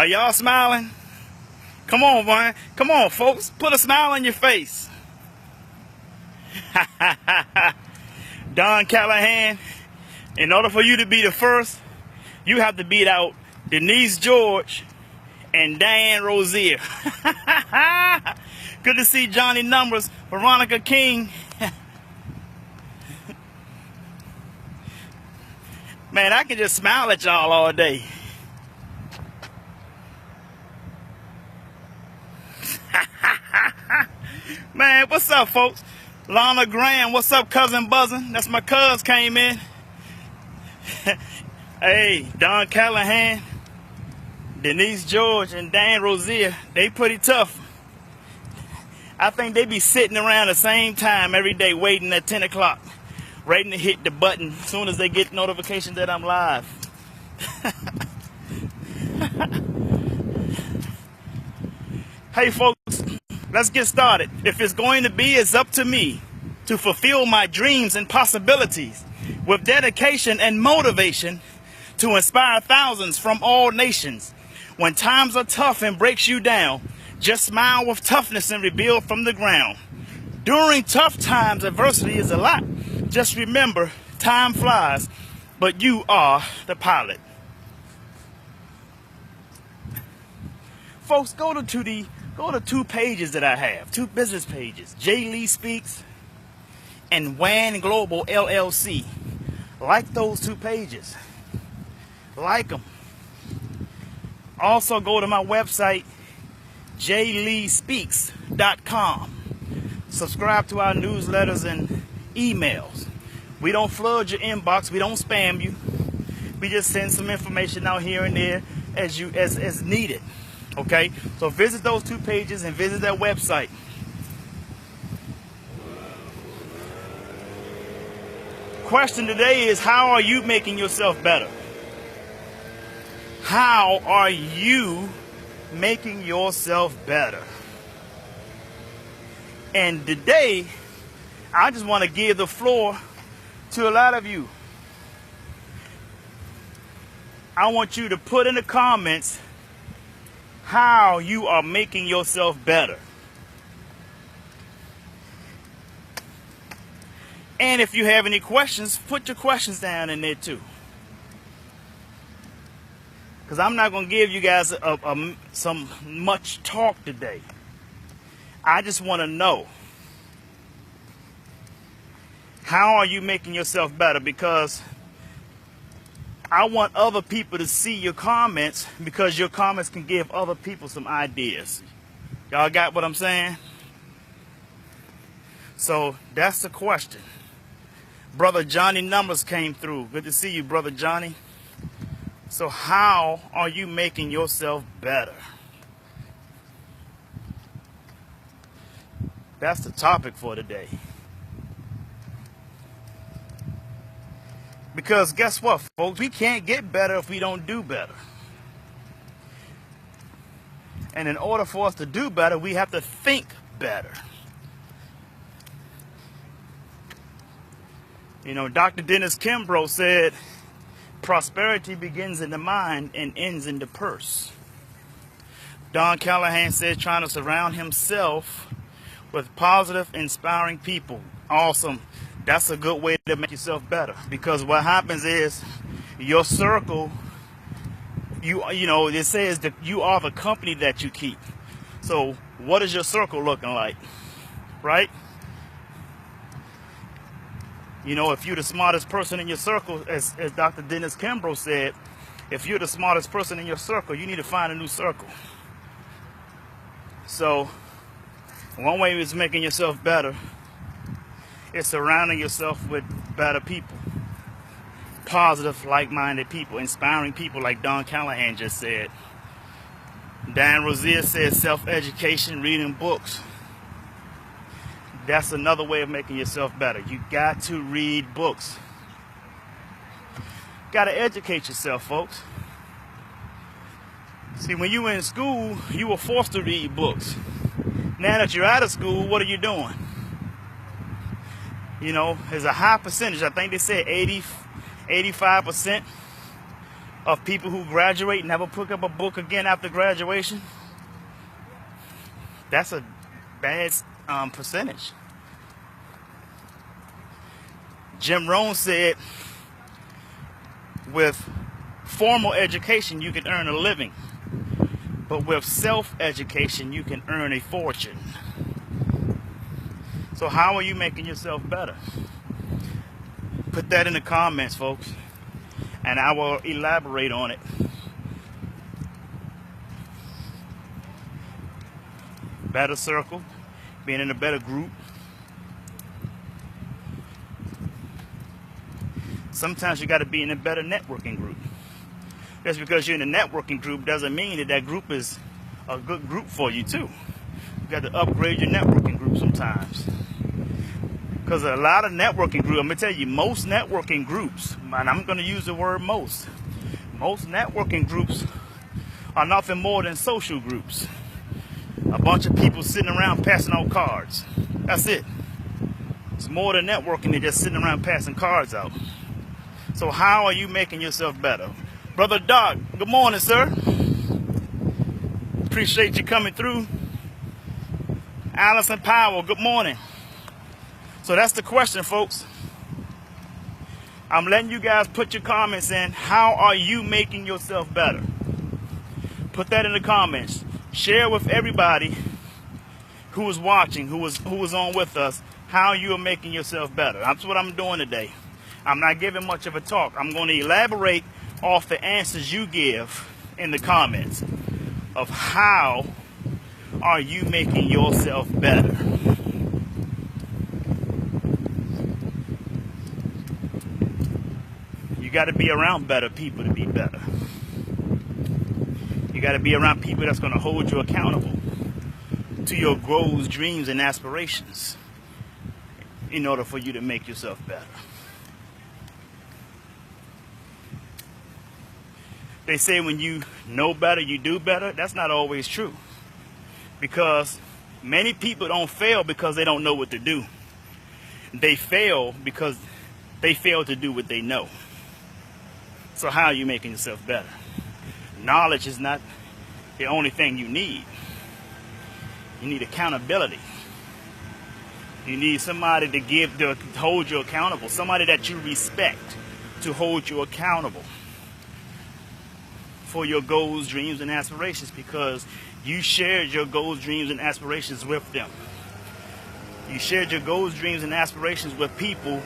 Are y'all smiling? Come on, man. Come on, folks. Put a smile on your face. Don Callahan, in order for you to be the first, you have to beat out Denise George and Diane Rozier. Good to see Johnny Numbers, Veronica King. Man, I can just smile at y'all all day. Man, what's up, folks? Lana Graham, what's up, cousin buzzing? That's my cuz came in. Hey, Don Callahan, Denise George, and Dan Rozier, they pretty tough. I think they be sitting around the same time every day waiting at 10 o'clock, waiting to hit the button as soon as they get notification that I'm live. Hey, folks, let's get started. If it's going to be, it's up to me to fulfill my dreams and possibilities with dedication and motivation to inspire thousands from all nations. When times are tough and breaks you down, just smile with toughness and rebuild from the ground. During tough times, adversity is a lot. Just remember, time flies, but you are the pilot. Folks, go to two pages that I have, two business pages, Jay Lee Speaks and WAN Global LLC. Like those two pages. Like them. Also go to my website, jayleespeaks.com. Subscribe to our newsletters and emails. We don't flood your inbox. We don't spam you. We just send some information out here and there as needed. Okay, so visit those two pages and visit that website. Question today is, how are you making yourself better? How are you making yourself better? And today, I just want to give the floor to a lot of you. I want you to put in the comments how you are making yourself better. And if you have any questions, put your questions down in there too. Because I'm not going to give you guys some much talk today. I just want to know, how are you making yourself better? Because I want other people to see your comments, because your comments can give other people some ideas. Y'all got what I'm saying? So that's the question. Brother Johnny Numbers came through. Good to see you, Brother Johnny. So how are you making yourself better? That's the topic for today. Because guess what, folks? We can't get better if we don't do better. And in order for us to do better, we have to think better. You know, Dr. Dennis Kimbrough said, prosperity begins in the mind and ends in the purse. Don Callahan said, trying to surround himself with positive, inspiring people. Awesome. That's a good way to make yourself better. Because what happens is, your circle, you know, it says that you are the company that you keep. So what is your circle looking like? Right? You know, if you're the smartest person in your circle, as Dr. Dennis Kimbrough said, if you're the smartest person in your circle, you need to find a new circle. So one way is making yourself better is surrounding yourself with better people. Positive, like-minded people, inspiring people, like Don Callahan just said. Dan Rozier said self-education, reading books. That's another way of making yourself better. You got to read books. Got to educate yourself, folks. See, when you were in school, you were forced to read books. Now that you're out of school, what are you doing? You know, there's a high percentage. I think they said 85% of people who graduate never pick up a book again after graduation. That's a bad percentage. Jim Rohn said, with formal education, you can earn a living. But with self-education, you can earn a fortune. So how are you making yourself better? Put that in the comments, folks, and I will elaborate on it. Better circle, being in a better group. Sometimes you got to be in a better networking group. Just because you're in a networking group doesn't mean that that group is a good group for you too. You got to upgrade your networking group sometimes. Because a lot of networking groups, I'm going to tell you, most networking groups, and I'm going to use the word most networking groups are nothing more than social groups. A bunch of people sitting around passing out cards. That's it. It's more than networking than just sitting around passing cards out. So how are you making yourself better? Brother Doc, good morning, sir. Appreciate you coming through. Allison Powell, good morning. So that's the question, folks. I'm letting you guys put your comments in. How are you making yourself better? Put that in the comments. Share with everybody who is watching, who was on with us, how you are making yourself better. That's what I'm doing today. I'm not giving much of a talk. I'm going to elaborate off the answers you give in the comments of how are you making yourself better. You got to be around better people to be better. You got to be around people that's going to hold you accountable to your goals, dreams, and aspirations in order for you to make yourself better. They say when you know better, you do better. That's not always true. Because many people don't fail because they don't know what to do. They fail because they fail to do what they know. So how are you making yourself better? Knowledge is not the only thing you need. You need accountability. You need somebody to hold you accountable. Somebody that you respect to hold you accountable for your goals, dreams, and aspirations, because you shared your goals, dreams, and aspirations with them. You shared your goals, dreams, and aspirations with people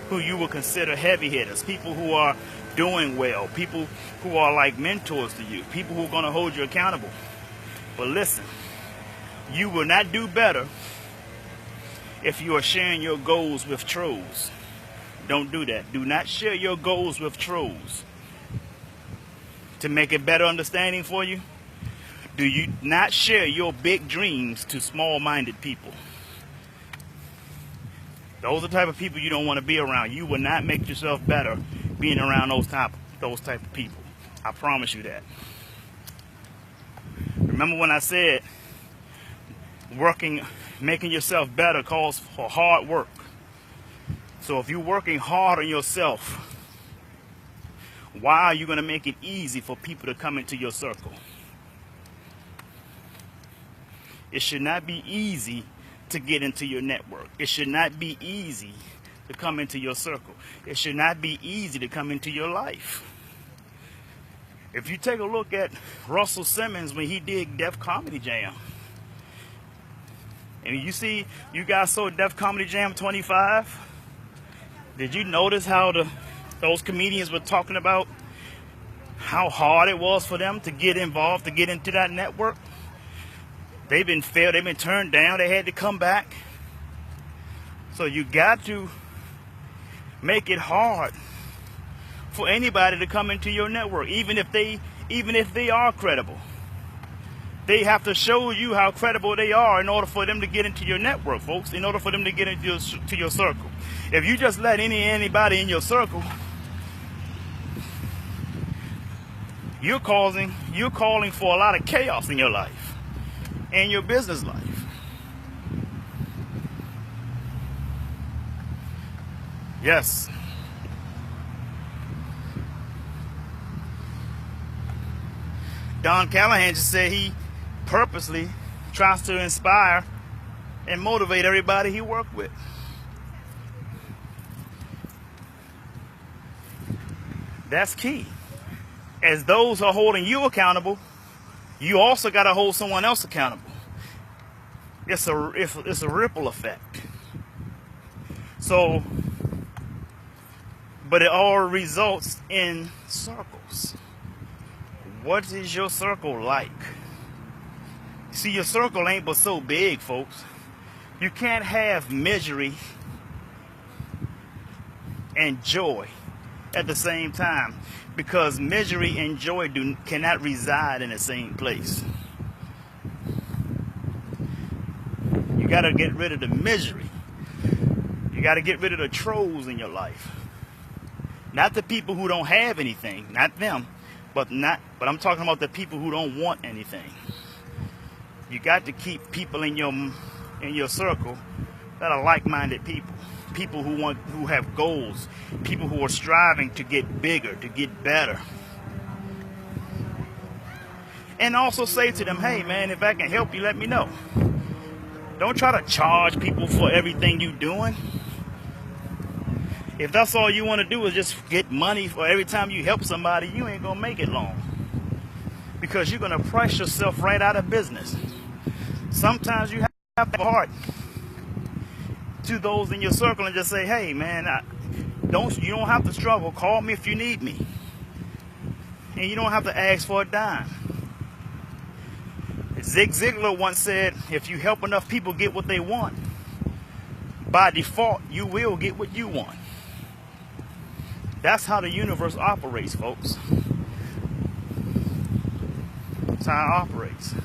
who you would consider heavy hitters, people who are doing well, people who are like mentors to you, people who are going to hold you accountable. But listen, you will not do better if you are sharing your goals with trolls. Don't do that. Do not share your goals with trolls. To make a better understanding for you, do you not share your big dreams to small-minded people? Those are the type of people you don't want to be around. You will not make yourself better being around those type of people. I promise you that. Remember when I said making yourself better calls for hard work. So if you're working hard on yourself, why are you going to make it easy for people to come into your circle? It should not be easy to get into your network. It should not be easy to come into your circle. It should not be easy to come into your life. If you take a look at Russell Simmons when he did Def Comedy Jam, and you guys saw Def Comedy Jam 25, did you notice how those comedians were talking about how hard it was for them to get involved, to get into that network? They've been failed, they've been turned down, they had to come back. So you got to make it hard for anybody to come into your network, even if they are credible. They have to show you how credible they are in order for them to get into your network, folks, in order for them to get into your circle. If you just let anybody in your circle, you're calling for a lot of chaos in your life and your business life. Yes. Don Callahan just said he purposely tries to inspire and motivate everybody he worked with. That's key. As those are holding you accountable, you also got to hold someone else accountable. It's a ripple effect. So, but it all results in circles. What is your circle like? See, your circle ain't but so big, folks. You can't have misery and joy at the same time, because misery and joy cannot reside in the same place. You got to get rid of the misery. You got to get rid of the trolls in your life. Not the people who don't have anything, not them, but I'm talking about the people who don't want anything. You got to keep people in your circle that are like-minded people. People who have goals, people who are striving to get bigger, to get better. And also say to them, hey man, if I can help you, let me know. Don't try to charge people for everything you're doing. If that's all you want to do is just get money for every time you help somebody, you ain't gonna make it long. Because you're gonna price yourself right out of business. Sometimes you have to have a heart to those in your circle and just say, hey man, you don't have to struggle. Call me if you need me. And you don't have to ask for a dime. Zig Ziglar once said, if you help enough people get what they want, by default, you will get what you want. That's how the universe operates, folks. That's how it operates.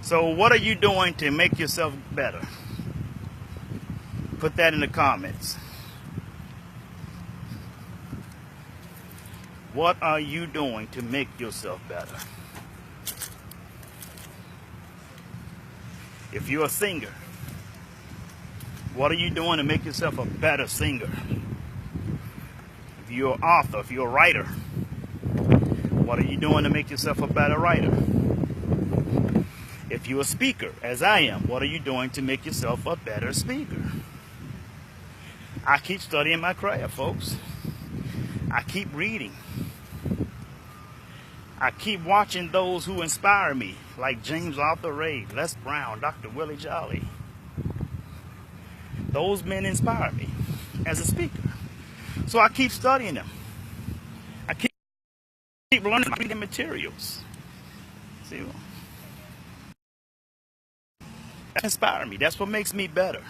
So what are you doing to make yourself better? Put that in the comments. What are you doing to make yourself better? If you're a singer, what are you doing to make yourself a better singer? If you're an author, if you're a writer, what are you doing to make yourself a better writer? If you're a speaker, as I am, what are you doing to make yourself a better speaker? I keep studying my craft, folks. I keep reading. I keep watching those who inspire me, like James Arthur Ray, Les Brown, Dr. Willie Jolly. Those men inspire me as a speaker. So I keep studying them. I keep learning, reading materials. See, that inspires me. That's what makes me better.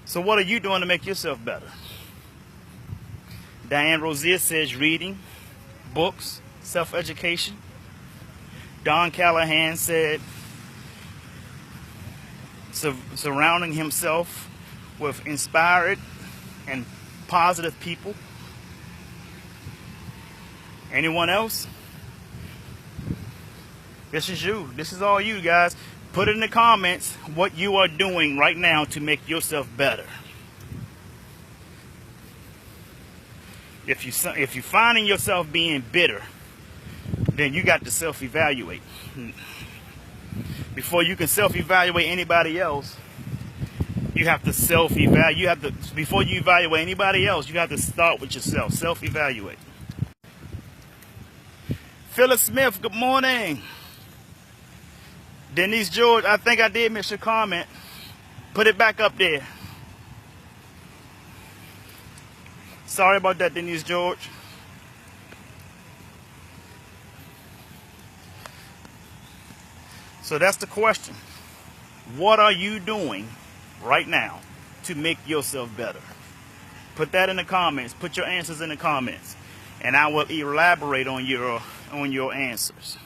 So what are you doing to make yourself better? Diane Rosier says reading, books, self-education. Don Callahan said surrounding himself with inspired and positive people. Anyone else? This is you. This is all you guys. Put in the comments what you are doing right now to make yourself better. If you're finding yourself being bitter, then you got to self-evaluate. Before you can self-evaluate anybody else, you have to self-evaluate. Before you evaluate anybody else, you have to start with yourself. Self-evaluate. Phyllis Smith, good morning. Denise George, I think I did miss your comment. Put it back up there. Sorry about that, Denise George. So that's the question. What are you doing right now to make yourself better? Put that in the comments. Put your answers in the comments, and I will elaborate on your answers.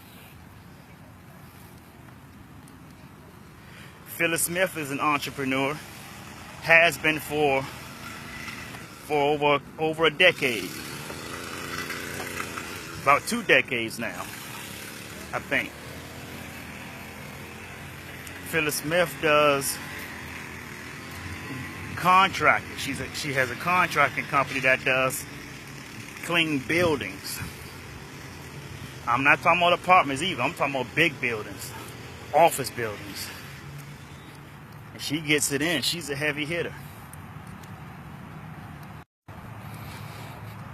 Phyllis Smith is an entrepreneur, has been for over a decade, about 2 decades now, I think. Phyllis Smith does contractor. She has a contracting company that does clean buildings. I'm not talking about apartments either. I'm talking about big buildings, office buildings. And she gets it in. She's a heavy hitter.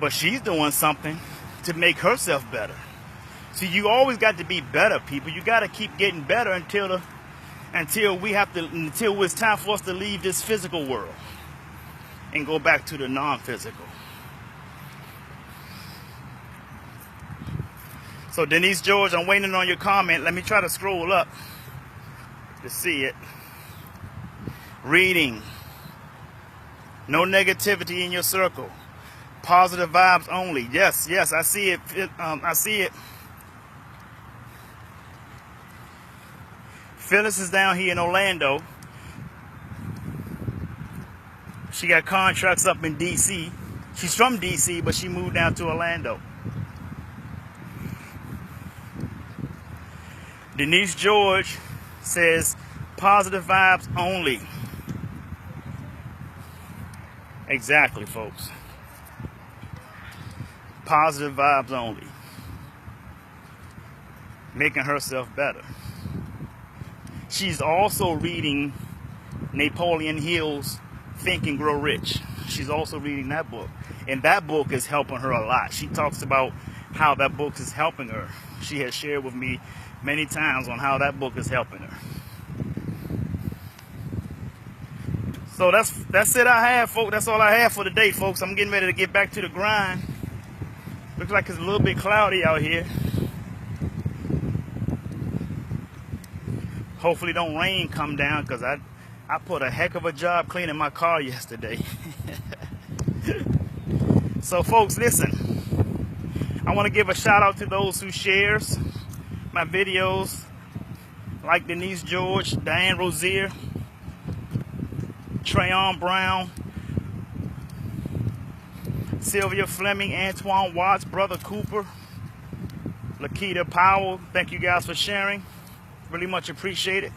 But she's doing something to make herself better. So you always got to be better, people. You got to keep getting better until it's time for us to leave this physical world and go back to the non-physical. So Denise George, I'm waiting on your comment. Let me try to scroll up to see it. Reading. No negativity in your circle. Positive vibes only. Yes, I see it. I see it. Phyllis is down here in Orlando. She got contracts up in D.C. She's from D.C., but she moved down to Orlando. Denise George says positive vibes only. Exactly, folks. Positive vibes only. Making herself better. She's also reading Napoleon Hill's Think and Grow Rich. She's also reading that book. And that book is helping her a lot. She talks about how that book is helping her. She has shared with me many times on how that book is helping her. So that's it I have, folks. That's all I have for today, folks. I'm getting ready to get back to the grind. Looks like it's a little bit cloudy out here. Hopefully don't rain come down, because I put a heck of a job cleaning my car yesterday. So folks, listen. I want to give a shout out to those who shares my videos, like Denise George, Diane Rozier, Trayon Brown, Sylvia Fleming, Antoine Watts, Brother Cooper, Lakita Powell. Thank you guys for sharing. Really much appreciated.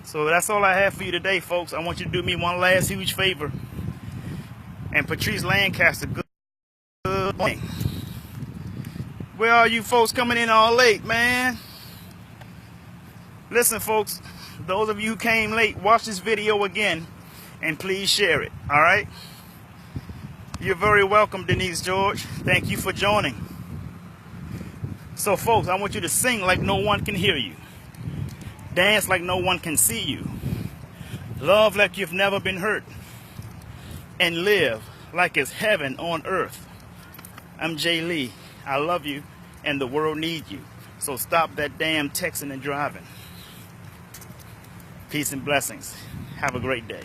So that's all I have for you today, folks. I want you to do me one last huge favor. And Patrice Lancaster, good morning. Where are you folks coming in all late, man? Listen, folks, those of you who came late, watch this video again and please share it, all right? You're very welcome, Denise George. Thank you for joining. So, folks, I want you to sing like no one can hear you. Dance like no one can see you. Love like you've never been hurt. And live like it's heaven on earth. I'm Jay Lee. I love you, and the world needs you. So stop that damn texting and driving. Peace and blessings. Have a great day.